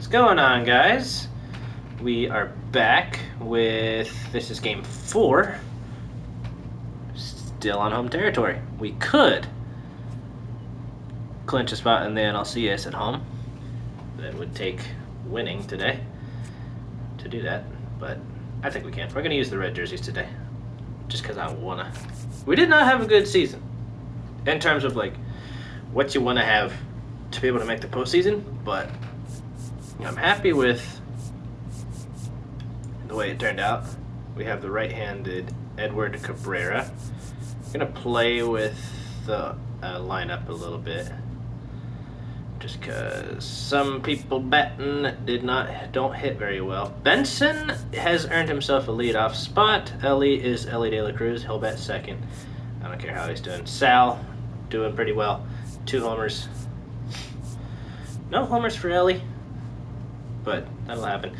What's going on, guys? We are back with, this is game 4, still on home territory. We could clinch a spot in the NLDS at home. That would take winning today to do that, but I think we can. We're going to use the red jerseys today, just because I want to. We did not have a good season in terms of like what you want to have to be able to make the postseason, but I'm happy with the way it turned out. We have the right-handed Edward Cabrera. I'm gonna play with the lineup a little bit, just because some people batting don't hit very well. Benson has earned himself a leadoff spot. Ellie is Ellie De La Cruz. He'll bat second. I don't care how he's doing. Sal doing pretty well. 2 homers. No homers for Ellie, but that'll happen.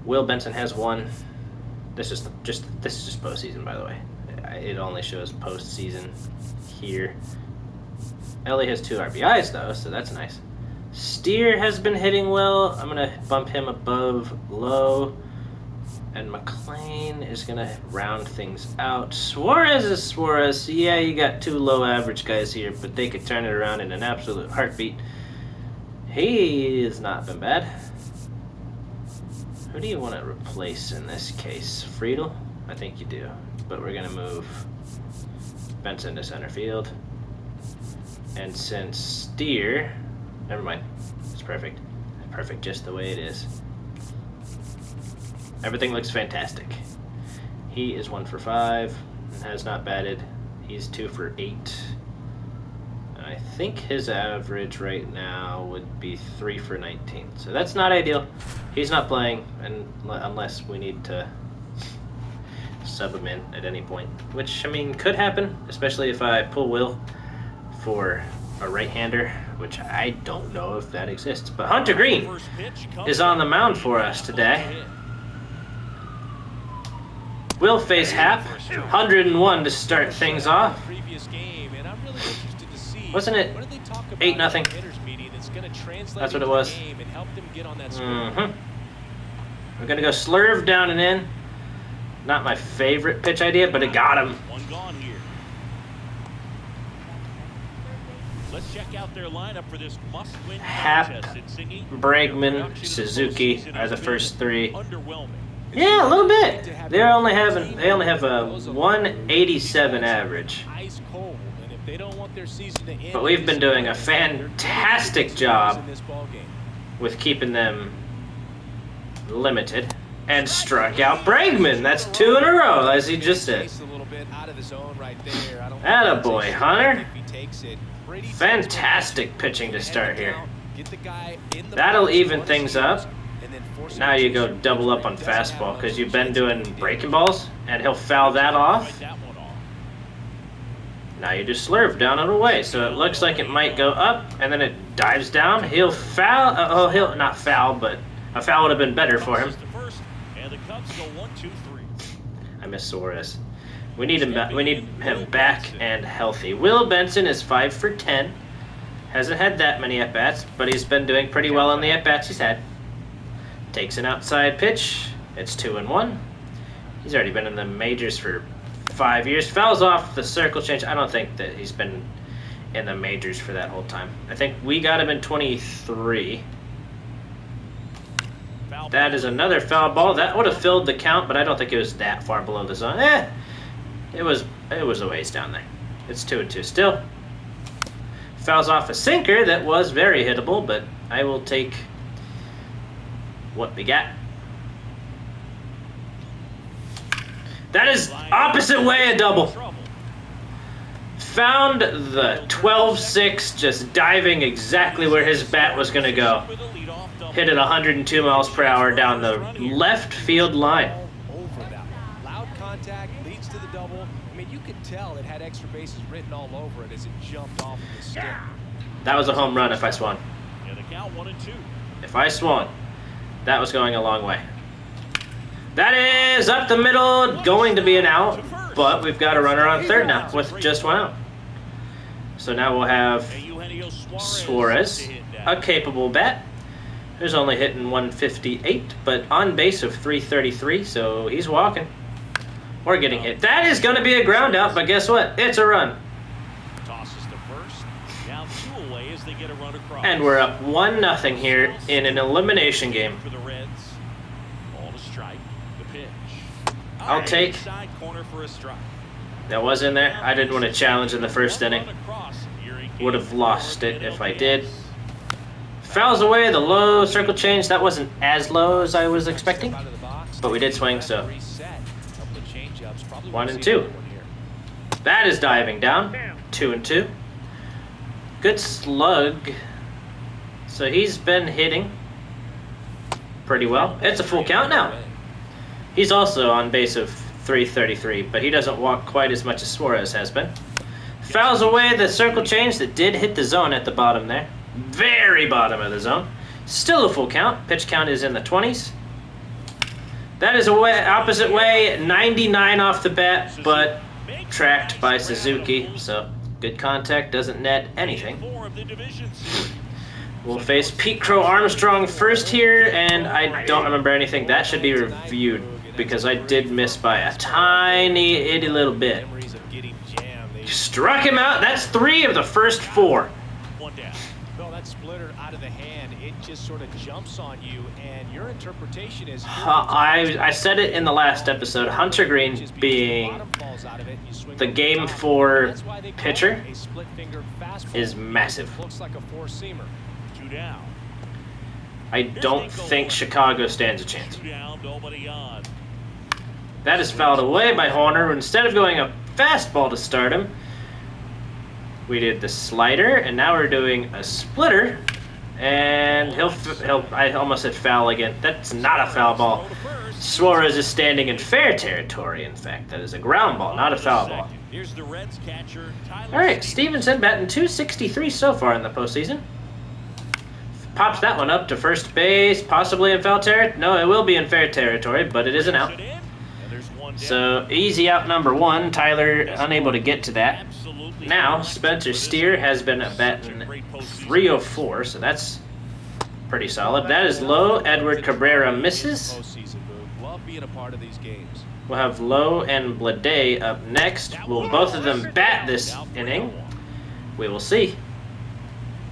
Will Benson has 1. This is just postseason, by the way. It only shows postseason here. Ellie has 2 RBIs though, so that's nice. Steer has been hitting well. I'm gonna bump him above Low, and McLean is gonna round things out. Suarez is Suarez. Yeah, you got 2 low average guys here, but they could turn it around in an absolute heartbeat. He has not been bad. Who do you want to replace in this case? Friedel? I think you do. But we're going to move Benson to center field. And since Steer... Never mind. It's perfect. Perfect just the way it is. Everything looks fantastic. He is 1 for 5 and has not batted. He's 2 for 8. I think his average right now would be 3 for 19. So that's not ideal. He's not playing, and unless we need to sub him in at any point, which, I mean, could happen, especially if I pull Will for a right-hander, which I don't know if that exists. But Hunter Green is on the mound for us today. We'll face Hap, 101 to start things off. Wasn't it 8-0? That's what it was. We're going to go slurve down and in. Not my favorite pitch idea, but it got him. Let's check out their lineup for this must-win Hap, Bregman, Suzuki are the first 3. Yeah, a little bit. They only have a 187 average. But we've been doing a fantastic job with keeping them limited, and struck out Bregman. That's 2 in a row, as he just said. Attaboy, Hunter. Fantastic pitching to start here. That'll even things up. Now you go double up on fastball because you've been doing breaking balls, and he'll foul that off. Now you just slurve down and away, so it looks like it might go up, and then it dives down. He'll foul. He'll not foul, but a foul would have been better for him. I miss Suarez. We need him back. We need him back and healthy. Will Benson is 5 for 10. Hasn't had that many at bats, but he's been doing pretty well on the at bats he's had. Takes an outside pitch. It's 2-1. He's already been in the majors for 5 years. Fouls off the circle change. I don't think that he's been in the majors for that whole time. I think we got him in 23. That is another foul ball. That would have filled the count, but I don't think it was that far below the zone. It was a ways down there. It's 2-2 still. Fouls off a sinker that was very hittable, but I will take what we got. That is opposite way a double. Found the 12-6, just diving exactly where his bat was going to go. Hit it 102 miles per hour down the left field line. Loud contact leads to the double. I mean, you could tell it had extra bases written all over it as it jumped off of the stick. That was a home run if I swung. If I swung, that was going a long way. That is up the middle, going to be an out, but we've got a runner on third now with just 1 out. So now we'll have Suarez, a capable bat. Who's only hitting 158, but on base of 333, so he's walking. Or getting hit. That is going to be a ground out, but guess what? It's a run. Tosses to first. Now 2 away as they get a run across. And we're up 1-0 here in an elimination game. For the Reds. Ball to strike. The pitch. I'll take. Side corner for a strike. That was in there. I didn't want to challenge in the first inning. Would have lost it if I did. Fouls away, the low circle change. That wasn't as low as I was expecting, but we did swing, so 1-2. That is diving down. 2-2. Good slug. So he's been hitting pretty well. It's a full count now. He's also on base of 333, but he doesn't walk quite as much as Suarez has been. Fouls away the circle change that did hit the zone at the bottom there. Very bottom of the zone. Still a full count. Pitch count is in the 20s. That is away, opposite way, 99 off the bat, but tracked by Suzuki, so good contact, doesn't net anything. We'll face Pete Crow Armstrong first here, and I don't remember anything. That should be reviewed because I did miss by a tiny itty little bit. Struck him out. That's 3 of the first 4. One down. Well, that splitter out of the hand, it just sort of jumps on you, and your interpretation is... I said it in the last episode. Hunter Green being the Game 4 pitcher is massive. Looks like a four-seamer. 2 down. I don't think Chicago stands a chance. 2 down, nobody on. That is fouled away by Horner. Instead of going a fastball to start him, we did the slider, and now we're doing a splitter, and he'll I almost said foul again. That's not a foul ball. Suarez is standing in fair territory, in fact. That is a ground ball, not a foul ball. Here's the Reds catcher, Tyler. All right, Stevenson batting .263 so far in the postseason. Pops that one up to first base, possibly in foul territory. No, it will be in fair territory, but it is an out. So, easy out number 1. Tyler unable to get to that. Now, Spencer Steer has been batting .304, so that's pretty solid. That is low. Edward Cabrera misses. We'll have Lowe and Blade up next. Will both of them bat this inning? We will see.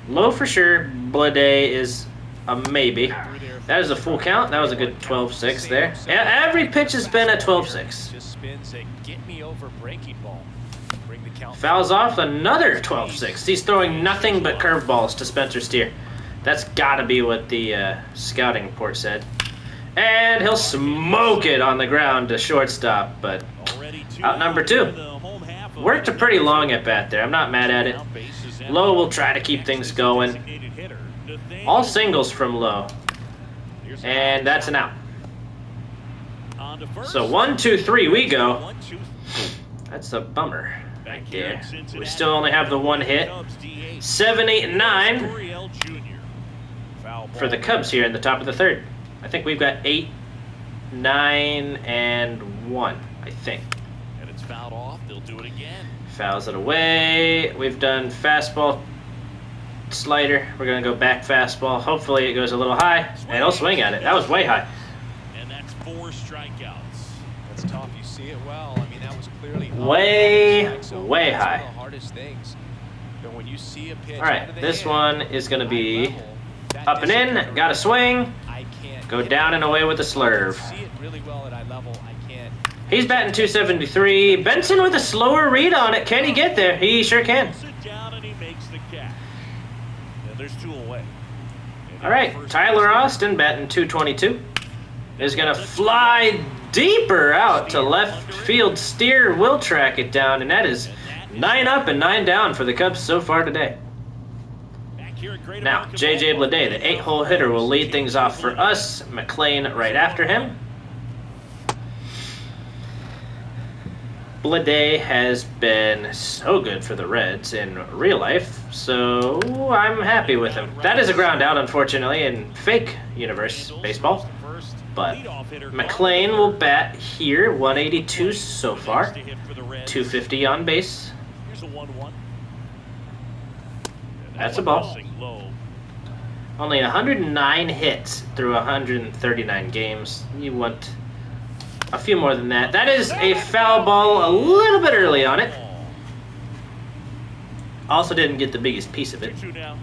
Low for sure. Blade is a maybe. That is a full count. That was a good 12-6 there. Every pitch has been a 12-6. Fouls off another 12-6. He's throwing nothing but curveballs to Spencer Steer. That's got to be what the scouting report said. And he'll smoke it on the ground to shortstop, but out number 2. Worked a pretty long at bat there. I'm not mad at it. Lowe will try to keep things going. All singles from Lowe. And that's an out. So 1, 2, 3 we go. That's a bummer right there. We still only have the 1 hit. 7, 8, and 9 for the Cubs here in the top of the 3rd. I think we've got 8, 9, and 1, I think. And it's fouled off. They'll do it again. Fouls it away. We've done fastball, slider. We're going to go back fastball. Hopefully it goes a little high, and he'll swing at it. That was way high. And that's 4 strikeouts. That's tough. You see it well. I mean, that was clearly way high. One of the hardest things. But when you see a pitch All right, this one is going to be up and in. Got a swing. Go down and away with the slurve. See it really well at eye level. I can't. He's batting .273. Benson with a slower read on it. Can he get there? He sure can. Sit down and he makes the catch. And there's 2 away. All right, Tyler Austin batting .222 is going to fly deeper out to left field. Steer will track it down, and that is 9 up and 9 down for the Cubs so far today. Now, J.J. Blade, the 8-hole hitter, will lead things off for us. McLean right after him. Blade has been so good for the Reds in real life, so I'm happy with him. That is a ground out, unfortunately, in fake universe baseball. But McLean will bat here, 182 so far, 250 on base. That's a ball. Only 109 hits through 139 games. You want a few more than that. That is a foul ball a little bit early on it. Also didn't get the biggest piece of it. 2-2 now.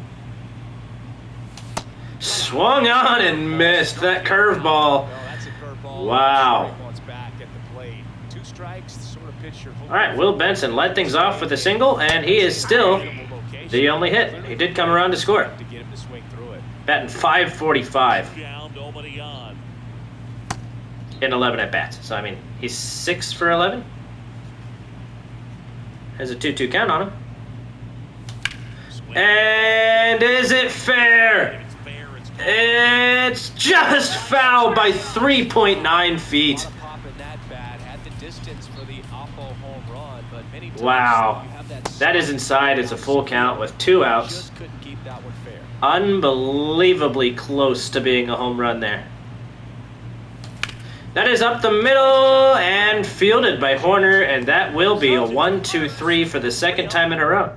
Swung on and missed that curveball. Wow. All right, Will Benson led things off with a single, and he is still the only hit. He did come around to score. Batting .545 Down, nobody on. in 11 at bats. So I mean, he's 6 for 11. Has a 2-2 count on him. And is it fair? It's just foul by 3.9 feet. Wow. That is inside. It's a full count with 2 outs. Unbelievably close to being a home run there. That is up the middle and fielded by Horner, and that will be a 1-2-3 for the second time in a row.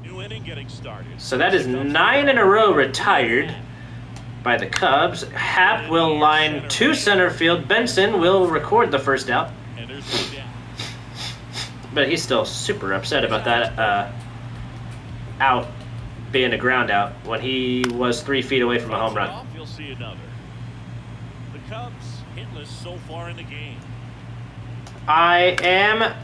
New inning getting started. So that is 9 in a row retired by the Cubs. Happ will line to center field. Benson will record the first out. And there's one down. But he's still super upset about that out being a ground out when he was 3 feet away from a home run. You'll see another. The Cubs hitless so far in the game. I am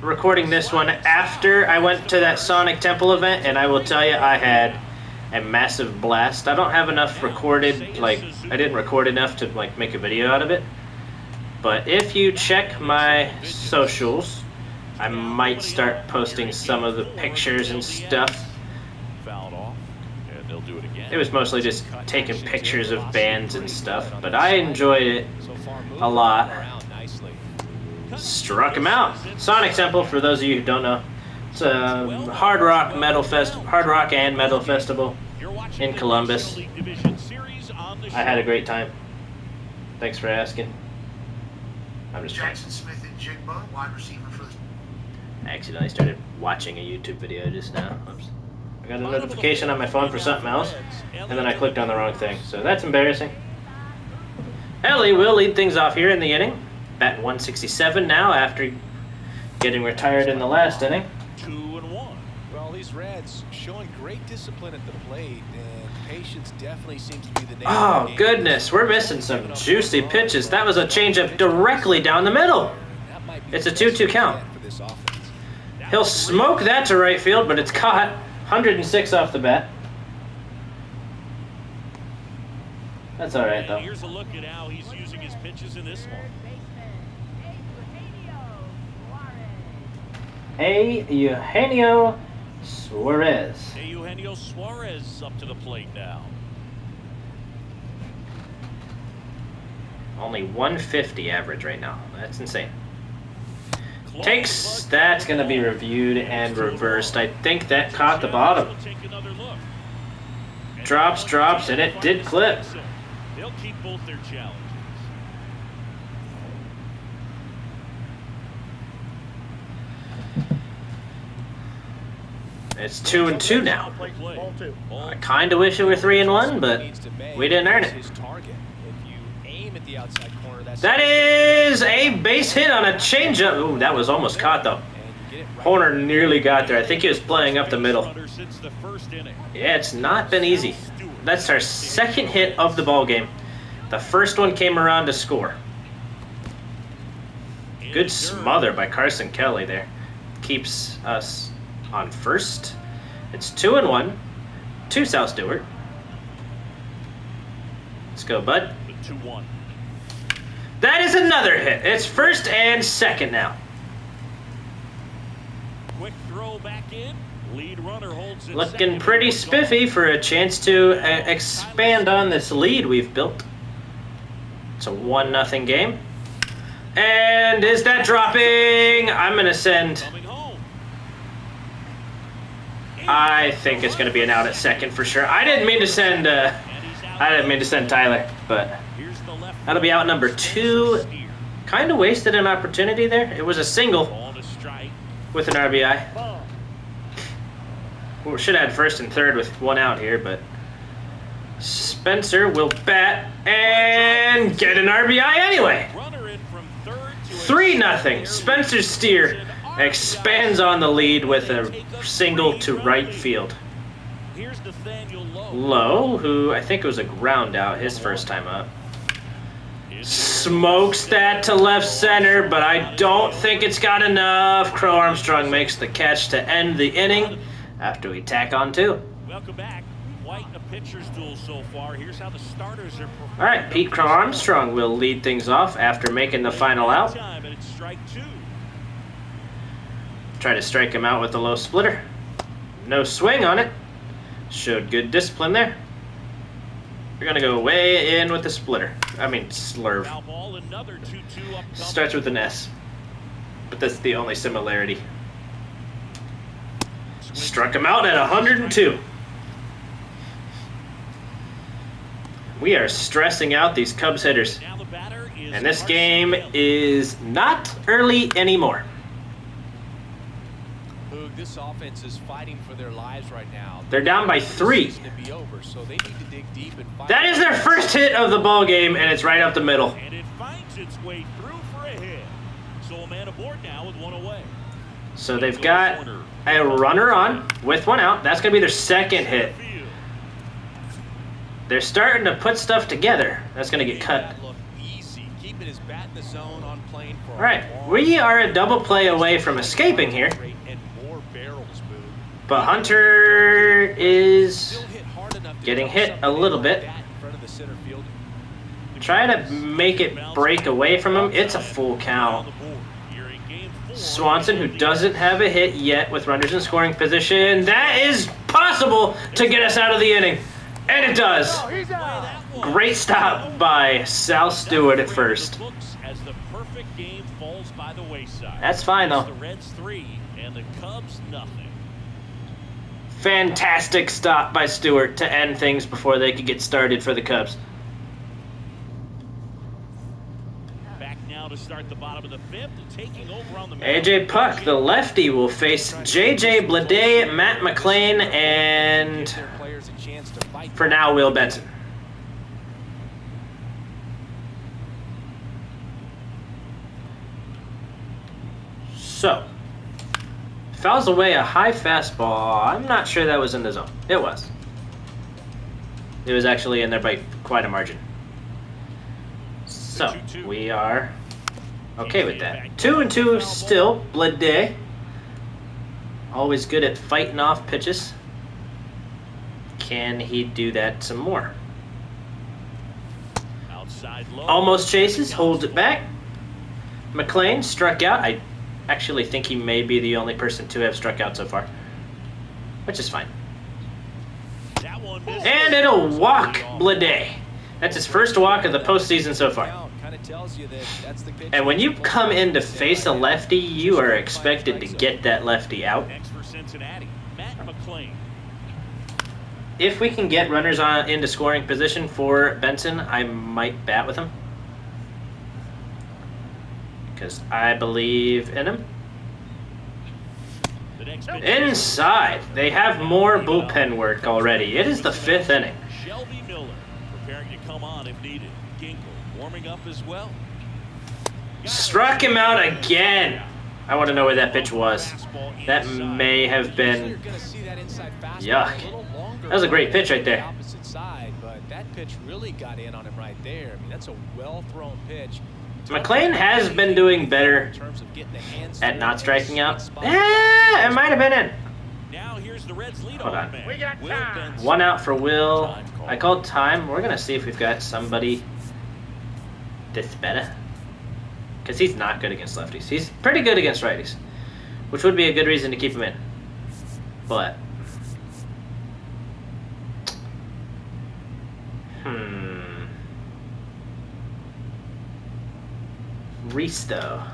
recording this one after I went to that Sonic Temple event, and I will tell you I had a massive blast. I don't have enough recorded, like, I didn't record enough to, like, make a video out of it. But if you check my socials, I might start posting some of the pictures and stuff. Fouled off, and they'll do it again. It was mostly just taking pictures of bands and stuff, but I enjoyed it a lot. Struck him out. Sonic Temple, for those of you who don't know, it's a hard rock and metal festival in Columbus. I had a great time. Thanks for asking. I'm just Jackson Smith and Jigba, wide receiver for the... I accidentally started watching a YouTube video just now. Oops. I got a notification on my phone for something else, and then I clicked on the wrong thing. So that's embarrassing. Ellie will lead things off here in the inning. Batting 167 now after getting retired in the last inning. 2-1. Well, these Reds showing great discipline at the plate, and patience definitely seems to be the name Oh, of the game. goodness. We're missing some juicy pitches. That was a changeup directly down the middle. It's a 2-2 count. He'll smoke that to right field, but it's caught. 106 off the bat. That's all right, though. And here's a look at how he's using his pitches in this one. Eugenio Suarez. Eugenio Suarez up to the plate now. Only 150 average right now. That's insane. Close, Takes, but that's going to be reviewed and reversed. I think that caught the bottom. We'll take another look. And Drops, and it did clip. They'll keep both their challenges. It's 2-2 now. Ball two. I kind of wish it were 3-1, but we didn't earn it. That is a base hit on a changeup. Ooh, that was almost caught, though. Horner nearly got there. I think he was playing up the middle. Yeah, it's not been easy. That's our second hit of the ball game. The first one came around to score. Good smother by Carson Kelly there. Keeps us on first. It's 2-1 to South Stewart. Let's go, bud. 2-1. That is another hit. It's first and second now. Quick throw back in. Lead runner holds it. Looking pretty spiffy for a chance to expand on this lead we've built. It's a 1-0 game. And is that dropping? I'm going to send... Coming home. I think it's going to be an out at second for sure. I didn't mean to send Tyler, but that'll be out number 2. Kind of wasted an opportunity there. It was a single Ball to strike. with an RBI. We should have had first and third with 1 out here, but Spencer will bat and get an RBI anyway. 3-0. Spencer Steer expands on the lead with a single to right field. Lowe, who I think it was a ground out his first time up, smokes that to left center, but I don't think it's got enough. Crow Armstrong makes the catch to end the inning after we tack on 2. Welcome back. Quite a pitcher's duel so far. Here's how the starters are performing. All right, Pete Crow Armstrong will lead things off after making the final out. Strike 2. Try to strike him out with a low splitter. No swing on it. Showed good discipline there. We're going to go way in with the splitter. I mean, slurve. Starts with an S. But that's the only similarity. Struck him out at 102. We are stressing out these Cubs hitters. And this game is not early anymore. This offense is fighting for their lives right now. They're down by 3. That is their first hit of the ball game, and it's right up the middle. And it finds its way through for a hit. So a man aboard now with 1 away. So they've got a runner on with 1 out. That's going to be their second hit. They're starting to put stuff together. That's going to get cut. All right, we are a double play away from escaping here. But Hunter is getting hit a little bit. Try to make it break away from him. It's a full count. Swanson, who doesn't have a hit yet with runners in scoring position. That is possible to get us out of the inning. And it does. Great stop by Sal Stewart at first. That's fine, though. The Reds 3 and the Cubs nothing. Fantastic stop by Stewart to end things before they could get started for the Cubs. Back now to start the bottom of the 5th, taking over on the AJ Puck, the lefty, will face JJ Bleday, Matt McClain, and for now, Will Benson. So, fouls away a high fastball. I'm not sure that was in the zone. It was. It was actually in there by quite a margin. So, we are okay with that. 2-2 still. Bleday. Always good at fighting off pitches. Can he do that some more? Almost chases, holds it back. McClain struck out. I actually think he may be the only person to have struck out so far, which is fine. And it'll walk Bleday. That's his first walk of the postseason so far. And when you come in to face a lefty, you are expected to get that lefty out. If we can get runners into scoring position for Benson, I might bat with him, because I believe in him. Inside. They have more bullpen work already. It is the 5th inning. Shelby Miller preparing to come on if needed. Ginkel warming up as well. Struck him out again. I want to know where that pitch was. That may have been... Yuck. That was a great pitch right there. But that pitch really got in on him right there. I mean, that's a well-thrown pitch. McClain has been doing better at not striking out. It might have been in. Now here's the Reds lead. Hold on. 1 out for Will. I called time. We're going to see if we've got somebody that's better, because he's not good against lefties. He's pretty good against righties, which would be a good reason to keep him in. But Risto.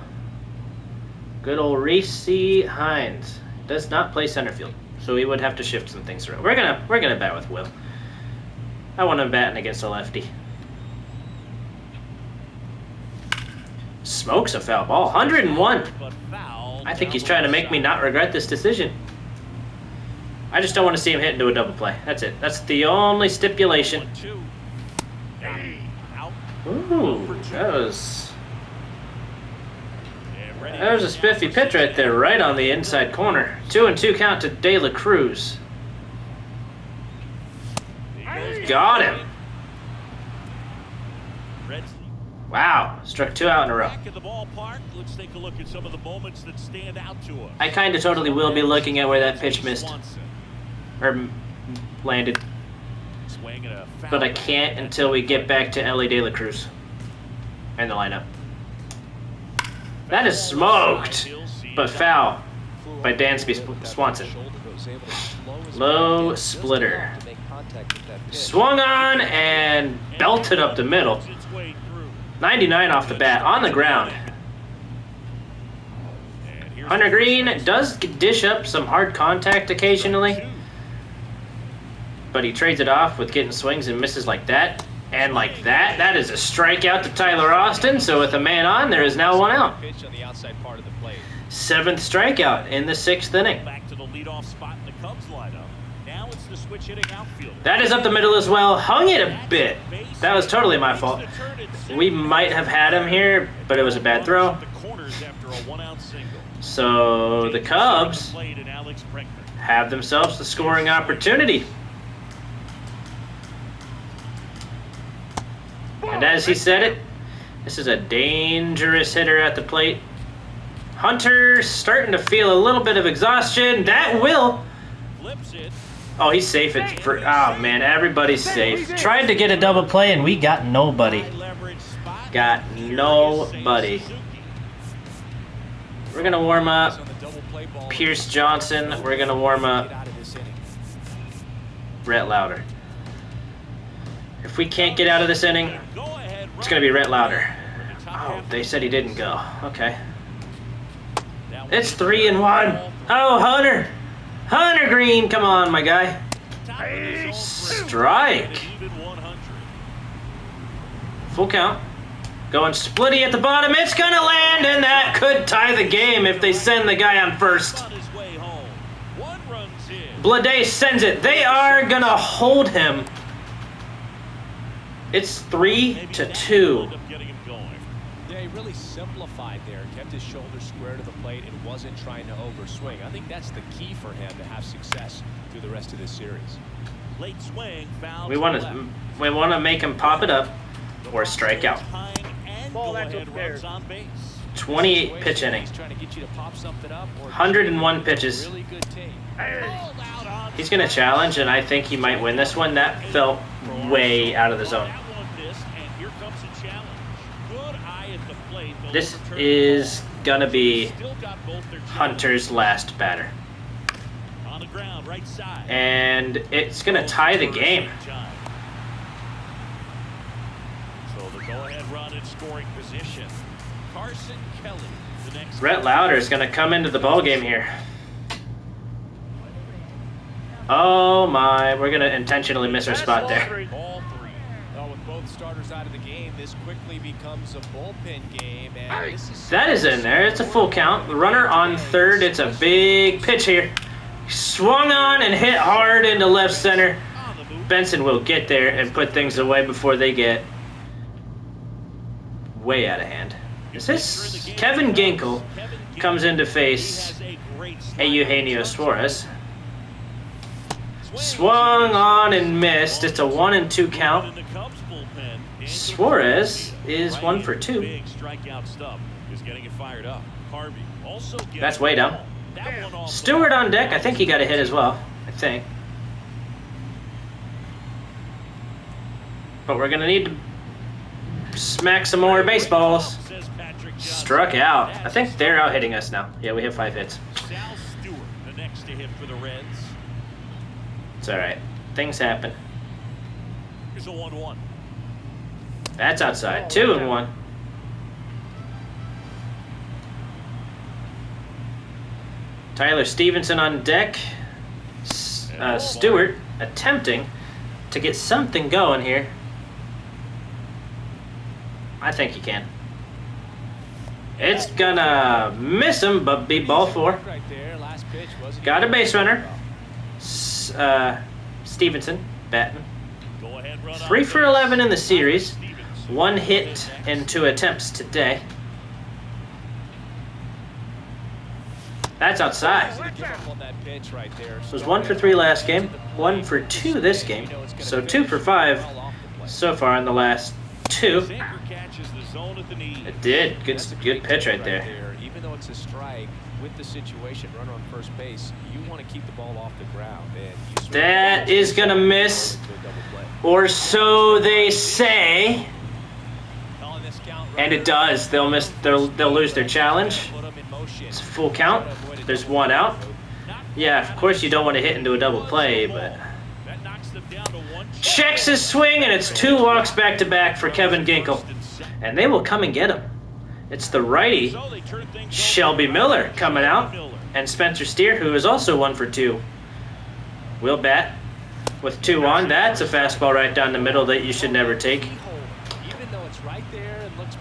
Good old Reese Hines does not play center field, so we would have to shift some things around. We're gonna bat with Will. I want him batting against a lefty. Smokes a foul ball. 101. I think he's trying to make me not regret this decision. I just don't want to see him hit into a double play. That's it. That's the only stipulation. 1-2. Out. Ooh, that was And ready. a spiffy pitch right there, right on the inside corner. 2-2 count to De La Cruz. Got him. Reds Wow, struck 2 out in a row. back in the ballpark. Let's take a look at some of the moments that stand out to us. I kind of totally will be looking at where that pitch missed or landed, Swing and a foul but I can't until we get back to Ellie De La Cruz and the lineup. That is smoked, but foul by Dansby Swanson. Low splitter. Swung on and belted up the middle. 99 off the bat, on the ground. Hunter Green does dish up some hard contact occasionally, but he trades it off with getting swings and misses like that. And like that, that is a strikeout to Tyler Austin, so with a man on, there is now 1 out. 7th strikeout in the 6th inning. Back to the leadoff spot in the Cubs lineup. Now it's the switch hitting outfielder. That is up the middle as well. Hung it a bit. That was totally my fault. We might have had him here, but it was a bad throw. So the Cubs have themselves the scoring opportunity. And as he said it, this is a dangerous hitter at the plate. Hunter starting to feel a little bit of exhaustion. That will. Oh, he's safe. Oh, man, everybody's safe. Tried to get a double play, and we got nobody. Got nobody. We're going to warm up Pierce Johnson. We're going to warm up Rhett Lauder. If we can't get out of this inning, it's going to be Rhett Lauder. Oh, they said he didn't go. Okay. It's 3-1. Oh, Hunter. Hunter Green, come on, my guy. Strike. Full count. Going splitty at the bottom. It's going to land, and that could tie the game if they send the guy on first. Blade sends it. They are going to hold him. It's 3-2. Yeah, he really simplified there. Kept his shoulder square to the plate and wasn't trying to overswing. I think that's the key for him to have success through the rest of this series. Late swing, foul. We want to make him pop it up or strike out. Ball that's up there. 28 pitch inning. 101 pitches. Really good team. He's going to challenge, and I think he might win this one. That felt way out of the zone. This is going to be Hunter's last batter. And it's going to tie the game. So the go-ahead run in scoring position. Carson Kelly, the next. Rhett Lauder is going to come into the ball game here. Oh my, we're going to intentionally miss our spot there. Ball 3. Well, with both starters out of the game, this quickly becomes a bullpen game. And this is that is in there. It's a full count. The runner on third. It's a big pitch here. Swung on and hit hard into left center. Benson will get there and put things away before they get way out of hand. Is this Kevin Ginkel comes in to face Eugenio Suarez. Swung on and missed. It's a 1-2 count. Suarez is 1 for 2. That's way down. Stewart on deck. I think he got a hit as well. I think. But we're going to need to smack some more baseballs. Struck out. I think they're out hitting us now. Yeah, we have 5 hits. Stewart, the next to hit for the Reds. It's all right. Things happen. Here's a 1-1. That's outside. 2-1. Tyler Stevenson on deck. Stewart attempting to get something going here. I think he can. It's gonna miss him, but be ball 4. Got a base runner. Here's Stevenson batting. Go ahead, run 3 for 11 in the series. Stevenson. 1 hit and 2 attempts today. That's outside. It was 1 for 3 last game, 1 for 2 this game. So 2 for 5 so far in the last 2. Sinker catches the zone at the knee. It did. Good pitch right there. Even though it's a strike, with the situation, runner on first base, you want to keep the ball off the ground. And That is going to miss, or so they say. And it does. They'll miss. They'll lose their challenge. It's a full count. There's 1 out. Yeah, of course you don't want to hit into a double play, but checks his swing, and it's 2 walks back to back for Kevin Ginkel, and they will come and get him. It's the righty Shelby Miller coming out, and Spencer Steer, who is also 1 for 2. Will bat with 2 on. That's a fastball right down the middle that you should never take.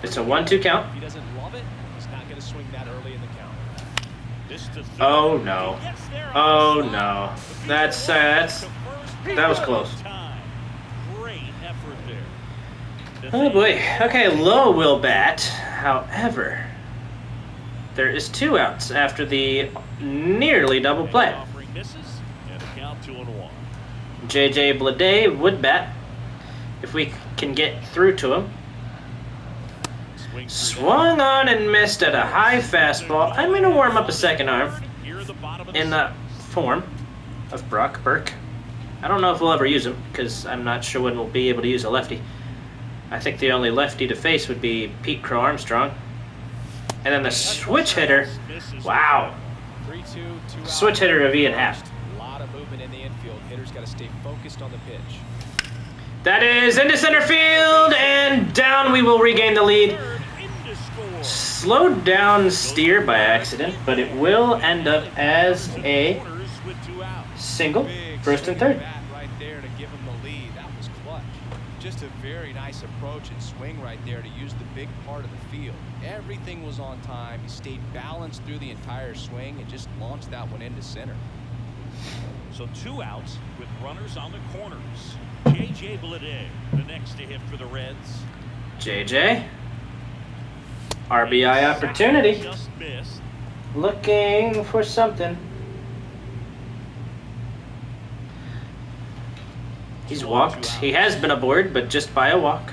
It's a 1-2 count. He doesn't love it. He's not going to swing that early in the count. Oh no! Oh no! That was close. Great effort there. Oh boy. Okay, Lowe will bat. However, there is 2 outs after the nearly double play. Offering misses, and a count 2-1. JJ Bleday would bat if we can get through to him. Swung on and missed at a high fastball. I'm going to warm up a second arm in the form of Brock Burke. I don't know if we'll ever use him because I'm not sure when we'll be able to use a lefty. I think the only lefty to face would be Pete Crow Armstrong. And then the switch hitter, wow. Switch hitter of Ian Happ. A lot of movement in the infield. Hitters got to stay focused on the pitch. That is into center field, and down we will regain the lead. Slowed down Steer by accident, but it will end up as a single, first and third. Right there to give him the lead. That was clutch. Just a very nice approach and swing right there to use the big part of the field. Everything was on time. He stayed balanced through the entire swing and just launched that one into center. So 2 outs with runners on the corners. JJ Bleday, the next to hit for the Reds. JJ, RBI opportunity. Just missed. Looking for something. He's walked. He has been aboard, but just by a walk.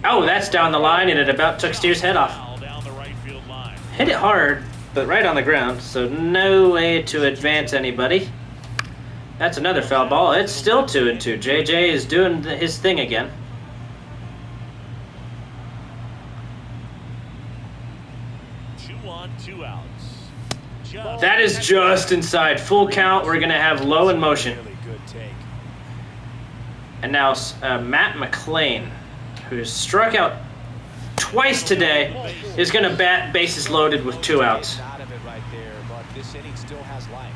Oh, that's down the line, and it about took Steer's head off. Down the right field line. Hit it hard, but right on the ground, so no way to advance anybody. That's another foul ball. It's still 2-2. JJ is doing his thing again. Two outs. That is just inside. Full count. We're going to have Lowe in motion. Really good take. And now Matt McClain, who's struck out twice today, is going to bat bases loaded with 2 outs. Out of it right there, but this inning still has life.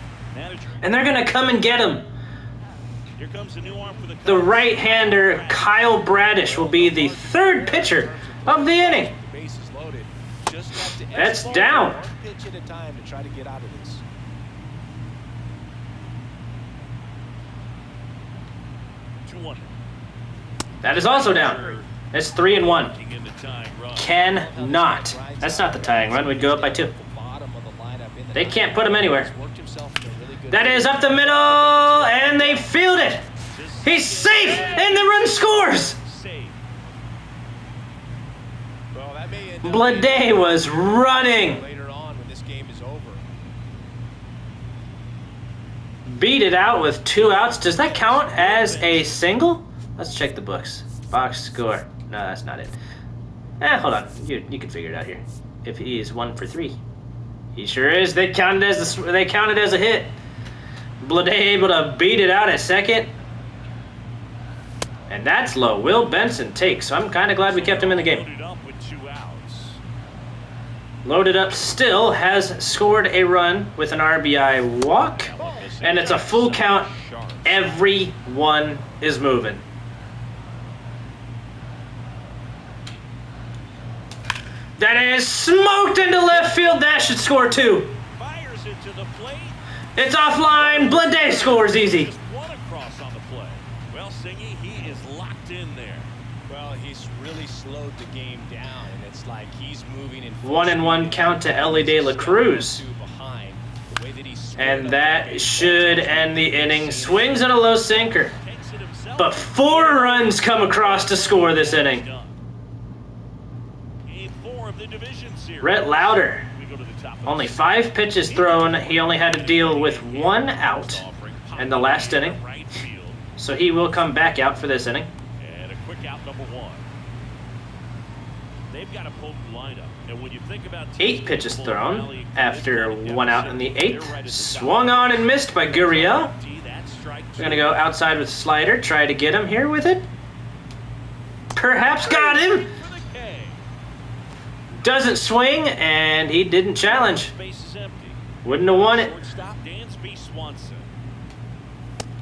And they're going to come and get him. Here comes a new arm for The right-hander Kyle Bradish will be the 3rd pitcher of the inning. Bases loaded. Just have to That's down. one pitch at a time to try to get out of this. That is also down. It's 3-1. Cannot. That's not the tying run. We'd go up by 2. They can't put him anywhere. That is up the middle, and they field it. He's safe, and the run scores. Bleday was running. Later on when this game is over. Beat it out with 2 outs. Does that count as a single? Let's check the books. Box score. No, that's not it. Hold on. You can figure it out here. If he is 1 for 3, he sure is. They counted as a hit. Bleday able to beat it out at second. And that's low. Will Benson takes. So I'm kind of glad we kept him in the game. Loaded up with 2 outs. Loaded up still has scored a run with an RBI walk. And it's a full count. Everyone is moving. That is smoked into left field. That should score 2. Fires it to the plate. It's offline. Blade scores easy. Just one across on the play. Well, Singy, he is locked in there. Well, he's really slowed the game down, and it's like he's moving in 1-1 count to Ellie De La Cruz. And that should end the inning. Swings at a low sinker. But 4 runs come across to score this inning. Game 4 of the division series. Rhett Lauder. We go to the top of Only the 5 pitches thrown. He only had to deal with 1 out in the last inning. right field. So he will come back out for this inning. And a quick out number 1. They've got a potent lineup. And when you think about 8 pitches thrown after 1 out in the 8th. Swung on and missed by Gurriel. We're going to go outside with slider. Try to get him here with it. Perhaps got him. Doesn't swing, and he didn't challenge. Wouldn't have won it.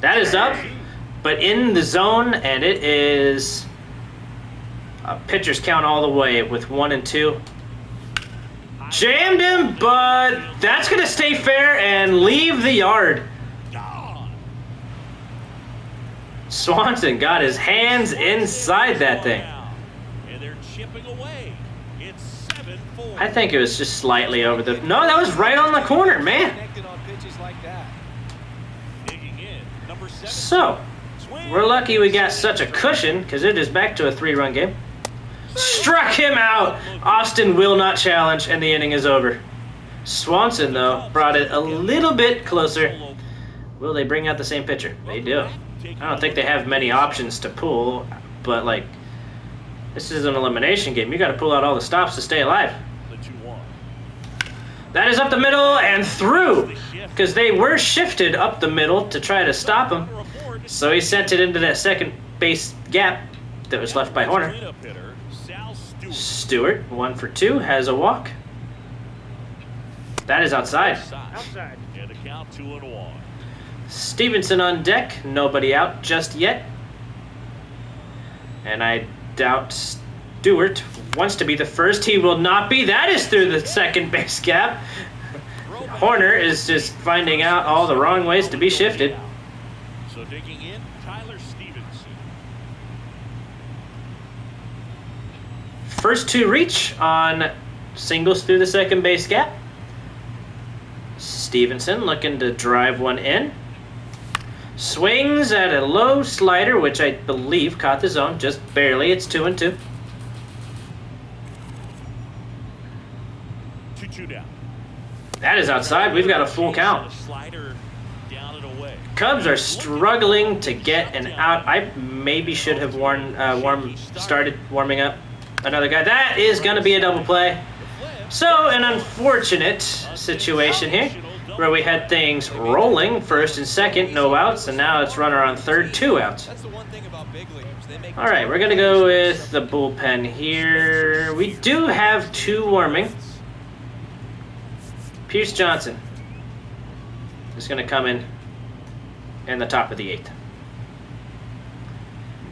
That is up, but in the zone, and it is a pitcher's count all the way with 1 and 2. Jammed him, but that's going to stay fair and leave the yard. Swanson got his hands inside that thing. And they're chipping away. It's 7-4. I think it was just slightly over the... No, that was right on the corner, man. So, we're lucky we got such a cushion, because it is back to a 3-run game. Struck him out. Austin will not challenge, and the inning is over. Swanson, though, brought it a little bit closer. Will they bring out the same pitcher? They do. I don't think they have many options to pull, but, like, this is an elimination game. You got to pull out all the stops to stay alive. That is up the middle and through, because they were shifted up the middle to try to stop him. So he sent it into that second base gap that was left by Horner. Stewart, 1 for 2, has a walk. That is outside. Outside. And the count 2-1. Stevenson on deck, nobody out just yet. And I doubt Stewart wants to be the first. He will not be. That is through the second base gap. Horner is just finding out all the wrong ways to be shifted. So digging in, Tyler Stevenson. First 2 reach on singles through the second base gap. Stevenson looking to drive one in. Swings at a low slider, which I believe caught the zone just barely. It's 2-2. 2-2 down. That is outside. We've got a full count. Slider down and away. Cubs are struggling to get an out. I maybe should have started warming up another guy. That is going to be a double play. So an unfortunate situation here, where we had things rolling, first and second, no outs, and now it's runner on third, 2 outs. All right, we're going to go with the bullpen here. We do have 2 warming. Pierce Johnson is going to come in the top of the 8th.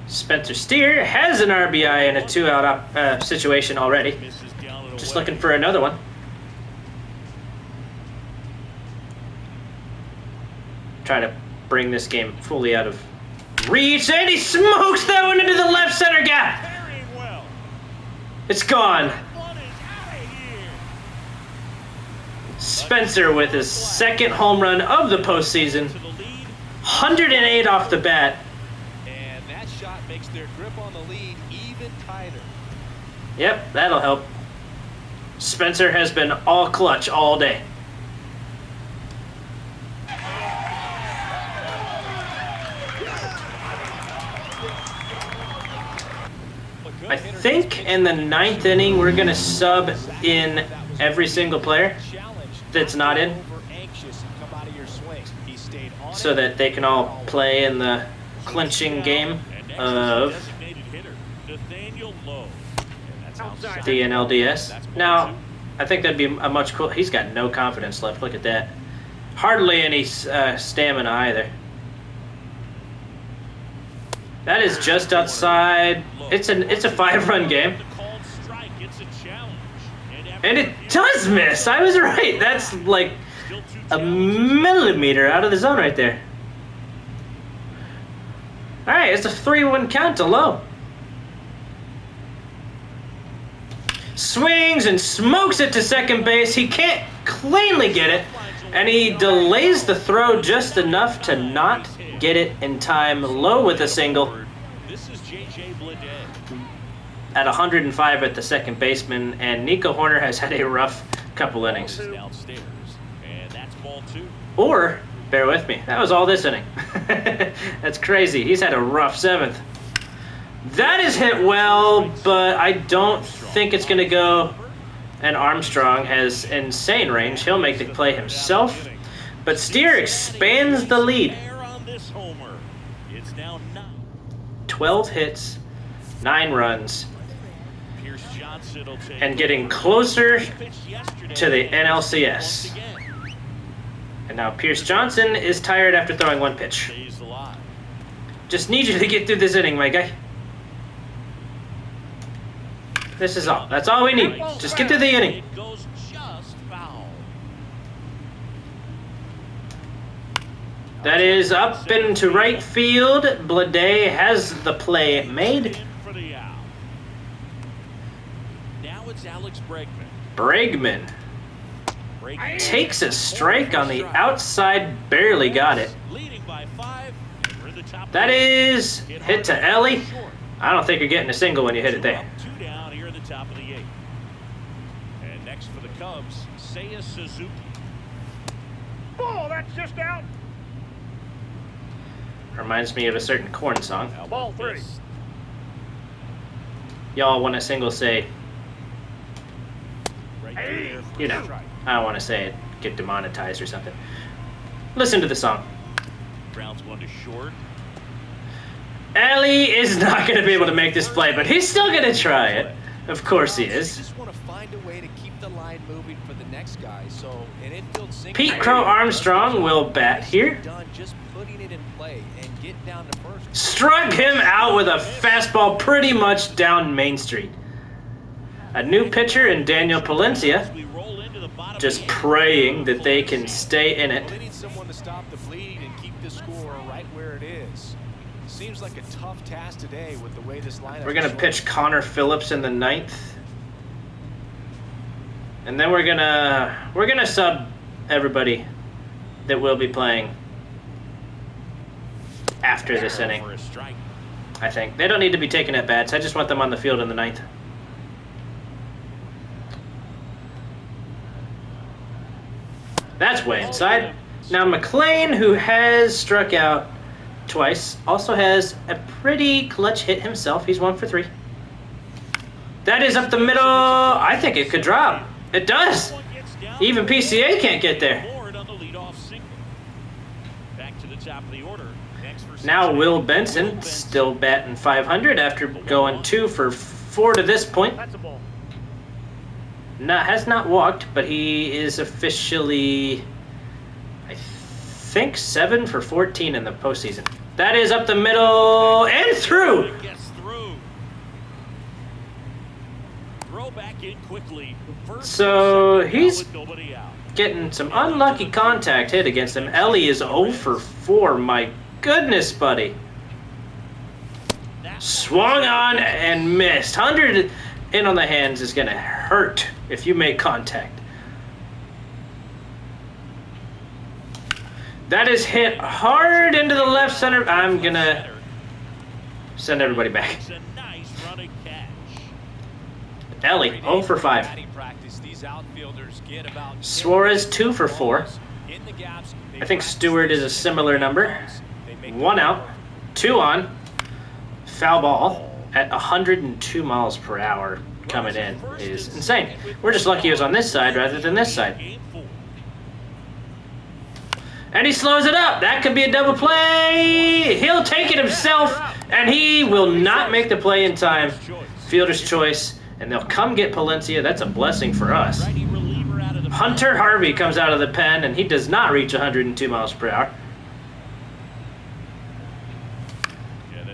Spencer Steer has an RBI in a 2-out situation already. Just looking for another one. Try to bring this game fully out of reach, and he smokes that one into the left center gap. It's gone. Spencer with his 2nd home run of the postseason. 108 off the bat. And that shot makes their grip on the lead even tighter. Yep, that'll help. Spencer has been all clutch all day. I think in the 9th inning we're going to sub in every single player that's not in, so that they can all play in the clinching game of the NLDS. Now, I think that'd be a much cool... He's got no confidence left. Look at that. Hardly any stamina either. That is just outside. It's a 5-run game. And it does miss. I was right. That's like a millimeter out of the zone right there. All right, it's a 3-1 count to low. Swings and smokes it to second base. He can't cleanly get it, and he delays the throw just enough to not get it in time. Low with a single. This is J.J. Bleday. At 105 at the second baseman, and Nico Horner has had a rough couple innings. Downstairs, and that's ball 2. Or, bear with me, that was all this inning. That's crazy. He's had a rough 7th. That is hit well, but I don't think it's going to go. And Armstrong has insane range. He'll make the play himself. But Steer expands the lead. 12 hits, 9 runs, and getting closer to the NLCS. And now Pierce Johnson is tired after throwing 1 pitch. Just need you to get through this inning, my guy. This is all. That's all we need. Just get through the inning. That is up into right field. Bleday has the play made. Now it's Alex Bregman takes a strike on the outside, barely got it. That is hit to Ellie. I don't think you're getting a single when you hit it there. 2 down here in the top of the 8th. And next for the Cubs, Seiya Suzuki. Ball, that's just out. Reminds me of a certain Korn song. Ball 3. Y'all want a single, say, you know, I don't want to say it, get demonetized or something. Listen to the song. Brown's going to short. Ellie is not going to be able to make this play, but he's still going to try it. Of course he is. Just want to find a way to keep the line moving for the next guy. So an infield single. Pete Crow Armstrong will bat here. Done just putting it in play and get down to first. Struck him out with a fastball pretty much down Main Street. A new pitcher in Daniel Palencia, just praying that they can stay in it. They need someone to stop the bleed and keep the score right where it is. Seems like a tough task today with the way this lineup. We're gonna pitch Connor Phillips in the 9th, and then we're gonna sub everybody that will be playing after this inning. I think they don't need to be taking at bats. I just want them on the field in the 9th. That's way inside. Now McLean, who has struck out twice, also has a pretty clutch hit himself. He's 1 for 3. That is up the middle. I think it could drop. It does. Even PCA can't get there. Now Will Benson still batting 500 after going 2 for 4 to this point. Has not walked, but he is officially, I think, 7 for 14 in the postseason. That is up the middle and through. So he's getting some unlucky contact hit against him. Ellie is 0 for 4. My goodness, buddy. Swung on and missed. 100 in on the hands is going to hurt if you make contact. That is hit hard into the left center. I'm going to send everybody back. Ellie, 0 for 5. Suarez, 2 for 4. I think Stewart is a similar number. 1 out, 2 on. Foul ball at 102 miles per hour coming in is insane. We're just lucky he was on this side rather than this side. And he slows it up. That could be a double play. He'll take it himself, and he will not make the play in time. Fielder's choice, and they'll come get Palencia. That's a blessing for us. Hunter Harvey comes out of the pen, and he does not reach 102 miles per hour.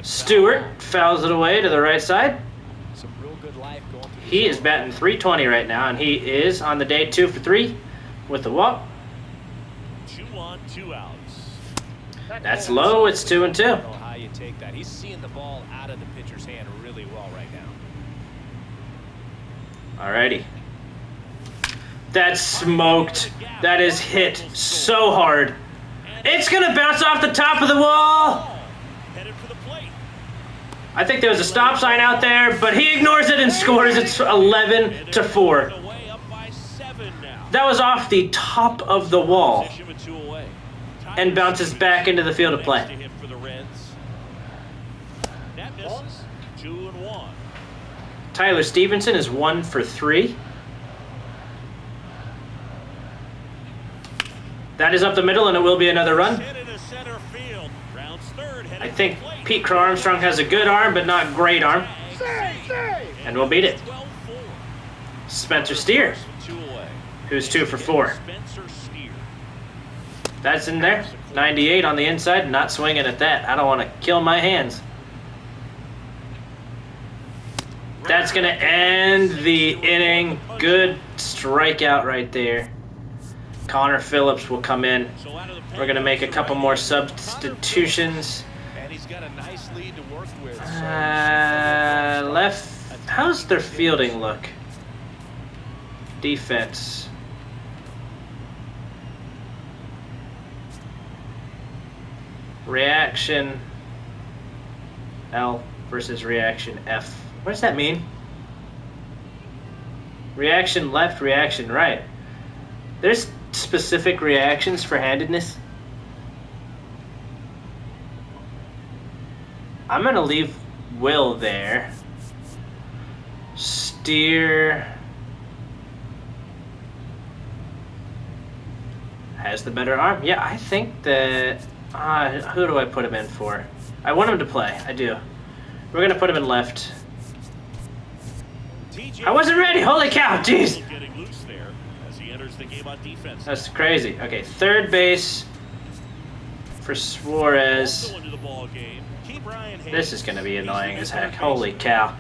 Stewart fouls it away to the right side. He is batting .320 right now, and he is on the day 2 for 3 with the walk. on 2 outs. That's low. It's 2-2. I don't know how you take that. He's seeing the ball out of the pitcher's hand really well right now. Alrighty. That's smoked. That is hit so hard. It's gonna bounce off the top of the wall. Headed for the plate. I think there was a stop sign out there, but he ignores it and scores. It's 11-4. Away, up by 7 now. That was off the top of the wall Position with 2 away. and bounces back into the field of Next play. to hit for the Reds. That misses. 2-1. Tyler Stevenson is 1 for 3. That is up the middle, and it will be another run. Hit into center field. Rounds third. I think Pete Crow Armstrong has a good arm, but not great arm. And we'll beat it. 12-4. Spencer Steer, 2 away. who's 2 for 4. Spencer Steer. That's in there. 98 on the inside, not swinging at that. I don't want to kill my hands. That's going to end the inning. Good strikeout right there. Connor Phillips will come in. We're going to make a couple more substitutions. And he's got a nice lead to work with. Left. How's their fielding look? Defense. Reaction L versus reaction F. What does that mean? Reaction left, reaction right. There's specific reactions for handedness. I'm going to leave Will there. Steer has the better arm. Yeah, I think that... who do I put him in for? I want him to play. I do. We're going to put him in left. I wasn't ready. Holy cow. Jeez. Getting loose there as he enters the game on defense. That's crazy. Okay, third base for Suarez. Also into the ball game. Keep Ryan Hayes. This is going to be annoying as heck. Holy cow.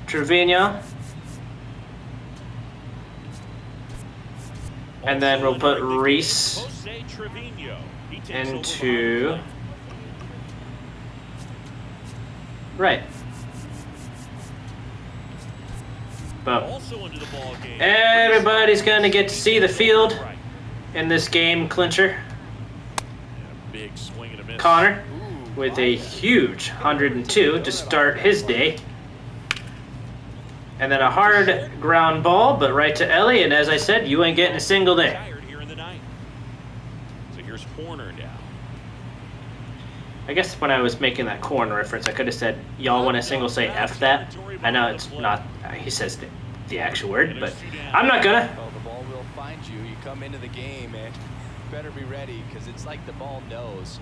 Trevino. And then we'll put Reese Jose Trevino. He takes over into behind right. the plate. Boom. Also into the ball game. Everybody's going to get to see the field Right. in this game clincher. And a big swing and a miss. Connor with a huge 102 to start his day. And then a hard ground ball, but right to Ellie. And as I said, you ain't getting a single day. Tired here in the ninth. So here's Horner now. I guess when I was making that corn reference, I could have said, y'all want a single say F that? I know it's not, he says the actual word, but I'm not gonna. Well, the ball will find you. You come into the game and better be ready because it's like the ball knows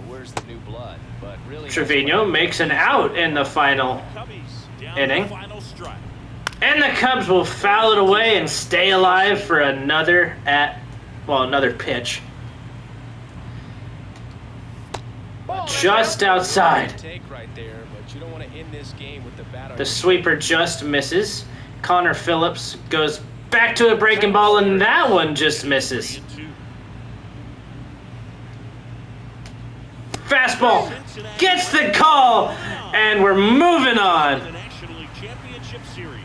where's the new blood. But really, Trevino makes an out in the final Cubbies down inning. the final strike. And the Cubs will foul it away and stay alive for another pitch. Just outside. Take right there, but you don't want to end this game with the bat on The your sweeper just misses. Connor Phillips goes back to a breaking ball, and that one just misses. 3-2. Fastball gets the call, and we're moving The on. National League Championship Series.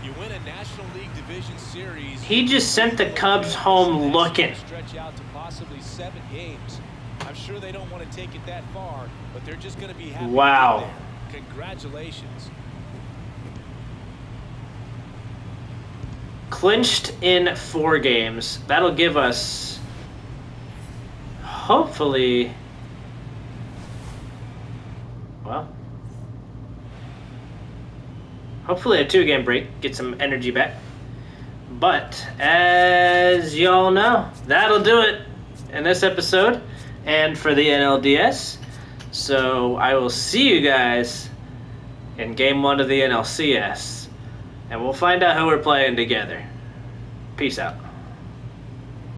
You win a National League Division Series. He just sent the Cubs home looking. Stretch out to possibly 7 games. I'm sure they don't want to take it that far, but they're just going to be happy. Wow. To get there. Congratulations. Clinched in 4 games. That'll give us, hopefully, hopefully a 2-game break, get some energy back. But as y'all know, that'll do it in this episode and for the NLDS. So I will see you guys in Game 1 of the NLCS, and we'll find out who we're playing together. Peace out.